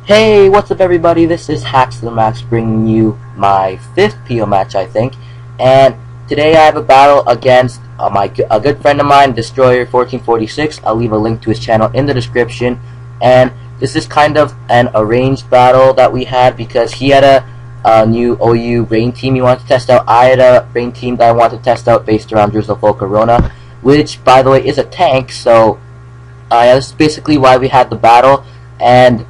Hey, what's up everybody? This is Hacks to the Max bringing you my 5th PO match, I think. And today I have a battle against a good friend of mine, Destroyer1446. I'll leave a link to his channel in the description. And this is kind of an arranged battle that we had because he had a new OU rain team he wanted to test out. I had a rain team that I wanted to test out based around Volcarona, which, by the way, is a tank. So this is basically why we had the battle. And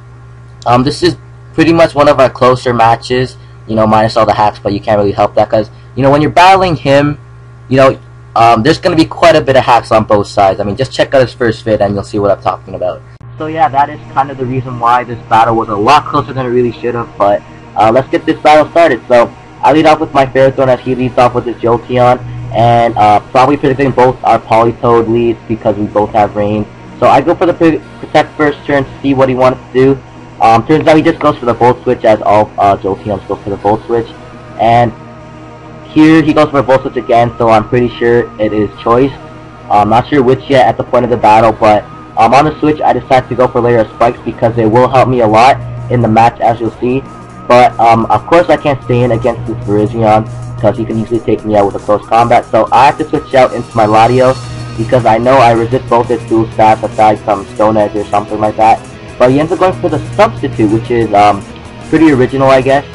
this is pretty much one of our closer matches, minus all the hacks, but you can't really help that because, when you're battling him, there's going to be quite a bit of hacks on both sides. I mean, just check out his first vid and you'll see what I'm talking about. So yeah, that is kind of the reason why this battle was a lot closer than it really should have, but let's get this battle started. So I lead off with my Ferrothorn as he leads off with his Jolteon, and probably predicting both our Politoed leads because we both have rain. So I go for the Protect first turn to see what he wanted to do. Turns out he just goes for the Volt Switch, as all Jolteons go for the Volt Switch. And here he goes for a Volt Switch again, so I'm pretty sure it is Choice. I'm not sure which yet at the point of the battle, but on the Switch I decided to go for Layer of Spikes because it will help me a lot in the match, as you'll see. But of course I can't stay in against this Virizion because he can easily take me out with a close combat, so I have to switch out into my Latios because I know I resist both its dual stats aside from Stone Edge or something like that. But he ends up going for the Substitute, which is pretty original, I guess.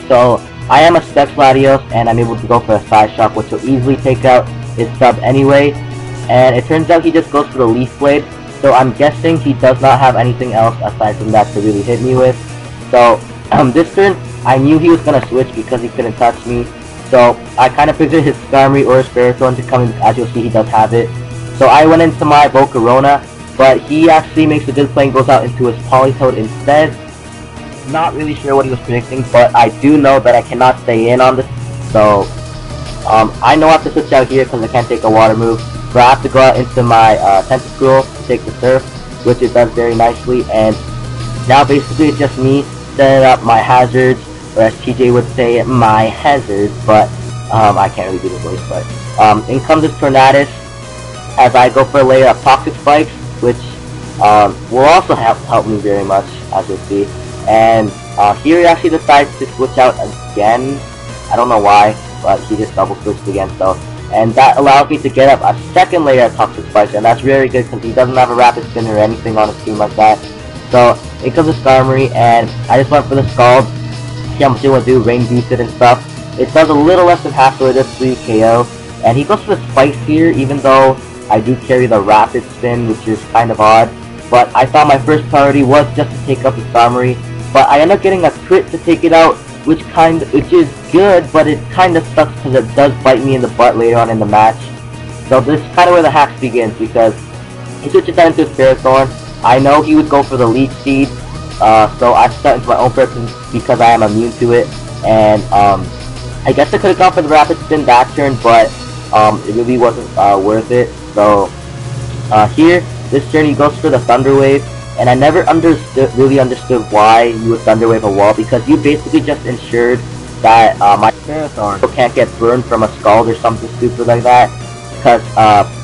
So I am a Specs Latios, and I'm able to go for a Side Shock, which will easily take out his sub anyway. And it turns out he just goes for the Leaf Blade, so I'm guessing he does not have anything else aside from that to really hit me with. So this turn, I knew he was going to switch because he couldn't touch me. So I kind of figured his Skarmory or his Ferrothorn to come in. As you'll see, he does have it. So I went into my Volcarona, but he actually makes a good play and goes out into his Politoed instead. Not really sure what he was predicting, but I do know that I cannot stay in on this. So I know I have to switch out here because I can't take a water move. So I have to go out into my Tentacruel to take the Surf, which it does very nicely. And now basically it's just me setting up my hazards, or as TJ would say, my hazards. But I can't really do the voice. But in comes this Tornadus as I go for a layer of Toxic Spikes, which will also help me very much, as you'll see. And here he actually decides to switch out again. I don't know why, but he just double switched again. So, and that allows me to get up a second layer of Toxic Spikes, and that's very good because he doesn't have a Rapid Spin or anything on his team like that. So it comes to Skarmory, and I just went for the Scald. See how much it will do, rain boosted and stuff. It does a little less than half, so it does 3 KO. And he goes for the Spikes here, even though I do carry the Rapid Spin, which is kind of odd. But I thought my first priority was just to take up the Skarmory. But I end up getting a crit to take it out, which is good, but it kind of sucks because it does bite me in the butt later on in the match. So this is kind of where the hacks begins, because he switches out into his Ferrothorn. I know he would go for the Leech Seed, so I start into my own person because I am immune to it. And I guess I could have gone for the Rapid Spin that turn, but it really wasn't worth it. So here, this turn he goes for the Thunder Wave, and I never really understood why you would Thunder Wave a wall, because you basically just ensured that my Ferrothorn can't get burned from a Scald or something stupid like that. Because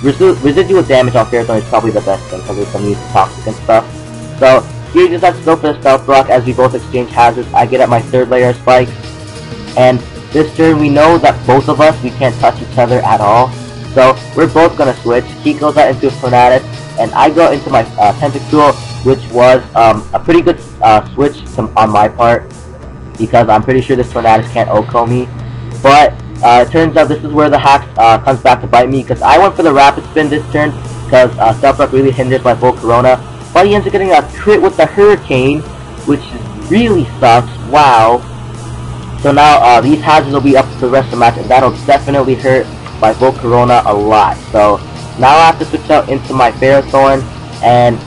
residual damage on Ferrothorn is probably the best thing because it's immune to Toxic and stuff. So here he just has to go for the Stealth Rock as we both exchange hazards. I get at my third layer of Spikes, and this turn we know that both of us, we can't touch each other at all. So we're both gonna switch. He goes out into a Tornadus, and I go into my Tentacruel, which was a pretty good switch on my part, because I'm pretty sure this Tornadus can't OHKO me. But it turns out this is where the hack comes back to bite me, because I went for the Rapid Spin this turn, because Stealth Rock really hinders my Volcarona. But he ends up getting a crit with the Hurricane, which really sucks. Wow. So now these hazards will be up for the rest of the match, and that'll definitely hurt my Volcarona a lot. So now I have to switch out into my Ferrothorn, and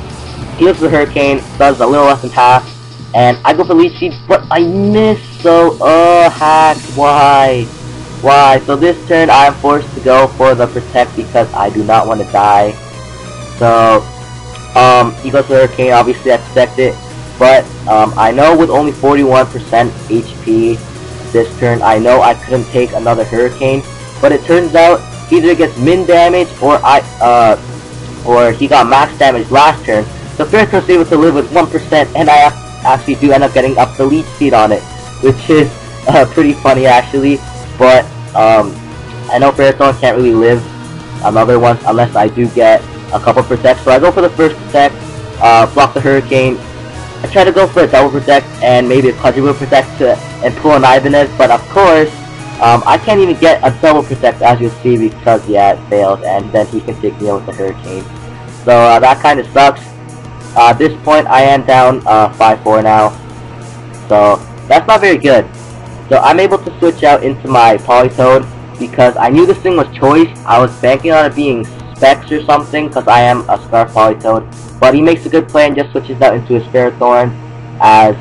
he goes for the Hurricane, does a little less than half, and I go for Leech Seed, but I miss. So hacks, why? So this turn I am forced to go for the Protect because I do not want to die. So he goes for the Hurricane. Obviously I protect it, but I know with only 41% HP this turn, I know I couldn't take another Hurricane. But it turns out he either gets min damage or he got max damage last turn. So Ferrothorn's able to live with 1%, and I have actually do end up getting up the leech seed on it, which is pretty funny actually. But I know Ferrothorn can't really live another one unless I do get a couple protects. So I go for the first protect, block the Hurricane. I try to go for a double protect and maybe a quadruple protect and pull an Ibanez, but of course I can't even get a double protect, as you'll see, because yeah, it fails, and then he can take me out with the Hurricane. So that kind of sucks. At this point I am down 5-4 now, so that's not very good. So I'm able to switch out into my Politoed because I knew this thing was choice. I was banking on it being Specs or something because I am a Scarf Politoed, but he makes a good play and just switches out into his Ferrothorn, as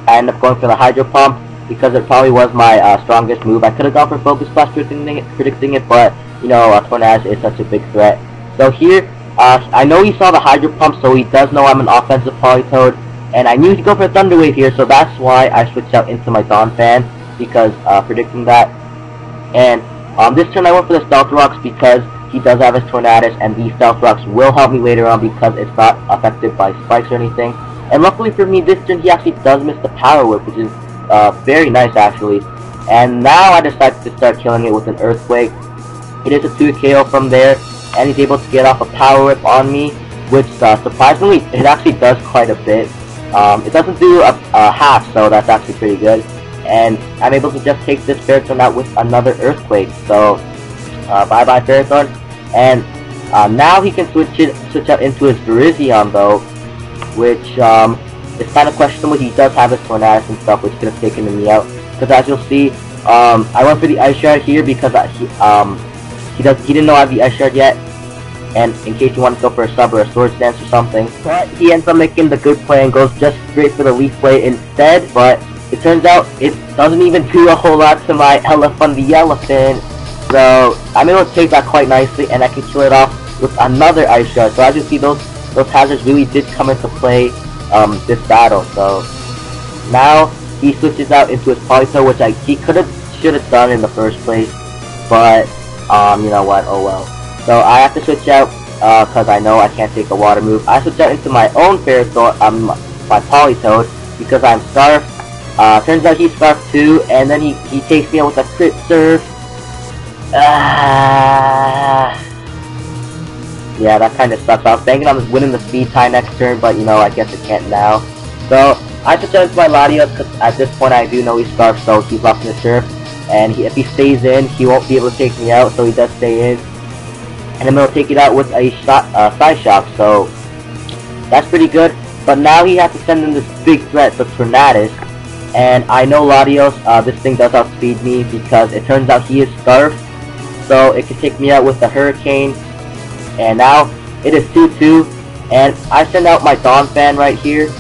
I end up going for the Hydro Pump because it probably was my strongest move. I could have gone for Focus Blast predicting it, but you know, Tornadus is such a big threat. So here, I know he saw the Hydro Pump, so he does know I'm an offensive Politoed, and I knew he'd go for a Thunder Wave here, so that's why I switched out into my Donphan, because predicting that. And this turn I went for the Stealth Rocks because he does have his Tornadus, and these Stealth Rocks will help me later on because it's not affected by spikes or anything. And luckily for me, this turn he actually does miss the Power Whip, which is very nice actually. And now I decided to start killing it with an Earthquake. It is a 2 KO from there, and he's able to get off a Power Whip on me, which surprisingly, it actually does quite a bit. It doesn't do a half, so that's actually pretty good. And I'm able to just take this Ferrothorn out with another Earthquake. So bye-bye Ferrothorn. And now he can switch out into his Virizion though, which is kind of questionable. He does have his Tornadus and stuff, which could have taken me out. Because as you'll see, I went for the Ice Shard here because he didn't know I have the Ice Shard yet. And in case you want to go for a sub or a Swords Dance or something. But he ends up making the good play and goes just straight for the Leaf Blade instead. But it turns out it doesn't even do a whole lot to my Elephant the Elephant. So I'm able to take that quite nicely, and I can kill it off with another Ice Shard. So as you see, those hazards really did come into play this battle. So now he switches out into his Politoed, which he should have done in the first place. But you know what? Oh well. So I have to switch out because I know I can't take a water move. I switch out into my own Ferrothorn, my Politoed, because I'm Scarf. Turns out he's Scarf too, and then he takes me out with a Crit Surf. Yeah, that kind of sucks. I was banking on winning the speed tie next turn, but you know, I guess it can't now. So I switch out into my Latios because at this point I do know he's Scarf, so he's locked in the turf. And if he stays in, he won't be able to take me out, so he does stay in. And I'm going to take it out with a Side Shock, so that's pretty good. But now he has to send in this big threat, the Tornadus. And I know Latios, this thing does outspeed me because it turns out he is Scarf. So it can take me out with the Hurricane. And now it is 2-2. And I send out my Donphan right here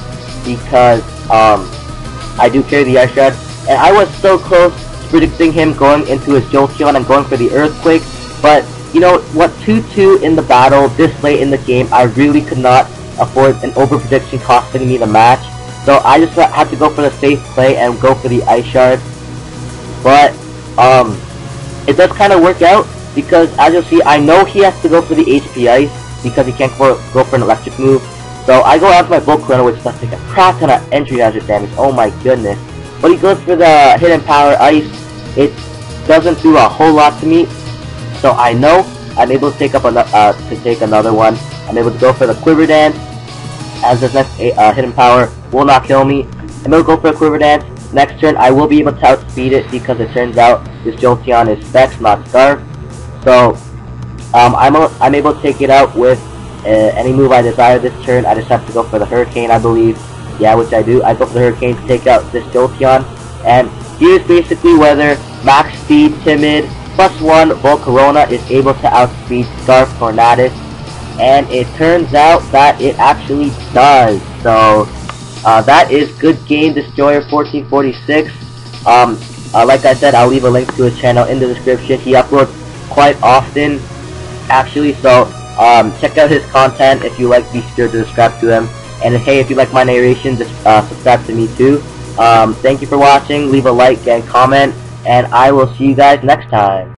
because I do carry the Ice Shard. And I was so close to predicting him going into his Jolteon and going for the Earthquake. But you know what, 2-2 in the battle this late in the game, I really could not afford an over-prediction costing me the match. So I just had to go for the safe play and go for the Ice Shard. But it does kind of work out because as you'll see, I know he has to go for the HP Ice because he can't go for an electric move. So I go out for my Volcarona, which does take a crap ton of entry hazard damage. Oh my goodness. But he goes for the Hidden Power Ice. It doesn't do a whole lot to me. So I know I'm able to take up another one. I'm able to go for the Quiver Dance, as this next Hidden Power will not kill me. I'm able to go for a Quiver Dance. Next turn I will be able to outspeed it because it turns out this Jolteon is Specs, not Scarf. So I'm able to take it out with any move I desire this turn. I just have to go for the Hurricane, I believe. Yeah, which I do. I go for the Hurricane to take out this Jolteon. And here's basically whether Max Speed Timid +1 Volcarona is able to outspeed Scarf Tornadus, and it turns out that it actually does. So that is good game, Destroyer1446. Like I said, I'll leave a link to his channel in the description. He uploads quite often, actually, so check out his content. If you like, be sure to subscribe to him. And hey, if you like my narration, just subscribe to me too. Thank you for watching. Leave a like and comment, and I will see you guys next time.